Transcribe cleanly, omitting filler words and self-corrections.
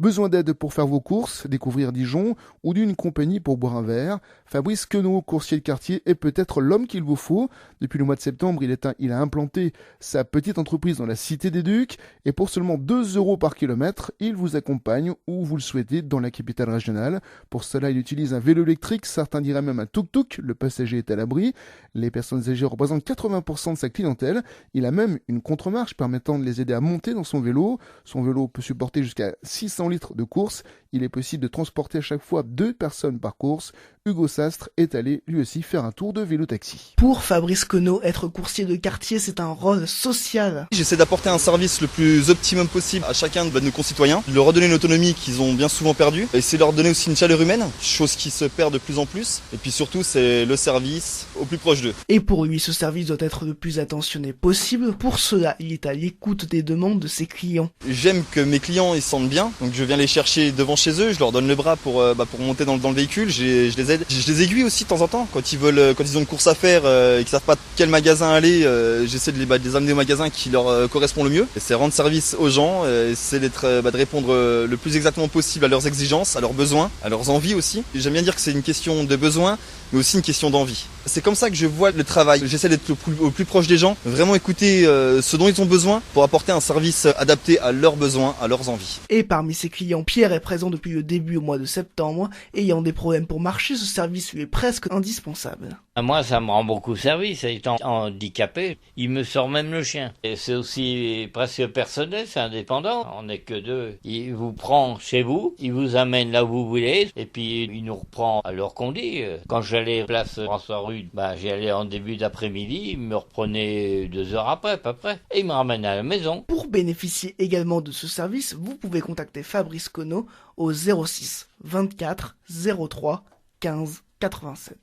Besoin d'aide pour faire vos courses, découvrir Dijon ou d'une compagnie pour boire un verre? Fabrice Queneau, coursier de quartier, est peut-être l'homme qu'il vous faut. Depuis le mois de septembre, il a implanté sa petite entreprise dans la Cité des Ducs et pour seulement 2 euros par kilomètre, il vous accompagne où vous le souhaitez dans la capitale régionale. Pour cela, il utilise un vélo électrique, certains diraient même un tuk-tuk, le passager est à l'abri. Les personnes âgées représentent 80% de sa clientèle. Il a même une contre-marche permettant de les aider à monter dans son vélo. Son vélo peut supporter jusqu'à 600 litres de course. Il est possible de transporter à chaque fois 2 personnes par course. Hugo Sastre est allé lui aussi faire un tour de vélo-taxi. Pour Fabrice Queneau, être coursier de quartier, c'est un rôle social. J'essaie d'apporter un service le plus optimum possible à chacun de nos concitoyens, de leur redonner une autonomie qu'ils ont bien souvent perdue, et c'est leur donner aussi une chaleur humaine, chose qui se perd de plus en plus, et puis surtout c'est le service au plus proche d'eux. Et pour lui, ce service doit être le plus attentionné possible. Pour cela, il est à l'écoute des demandes de ses clients. J'aime que mes clients ils se sentent bien, donc je viens les chercher devant chez eux, je leur donne le bras pour monter dans le véhicule, je les aide. Je les aiguille aussi de temps en temps, quand ils ont une course à faire et qu'ils savent pas quel magasin aller, j'essaie de les amener au magasin qui leur correspond le mieux. Et c'est rendre service aux gens, c'est de répondre le plus exactement possible à leurs exigences, à leurs besoins, à leurs envies aussi. J'aime bien dire que c'est une question de besoin, mais aussi une question d'envie. C'est comme ça que je vois le travail. J'essaie d'être au plus proche des gens, vraiment écouter ce dont ils ont besoin pour apporter un service adapté à leurs besoins, à leurs envies. Et parmi ses clients, Pierre est présent depuis le début au mois de septembre. Ayant des problèmes pour marcher, ce service lui est presque indispensable. Moi, ça me rend beaucoup service. Étant handicapé, il me sort même le chien. Et c'est aussi presque personnel, c'est indépendant. On n'est que deux. Il vous prend chez vous, il vous amène là où vous voulez, et puis il nous reprend à l'heure qu'on dit. Quand j'allais place François-Rude, j'y allais en début d'après-midi, il me reprenait 2 heures après, à peu près, et il me ramenait à la maison. Pour bénéficier également de ce service, vous pouvez contacter Fabrice Queneau au 06 24 03 15 87.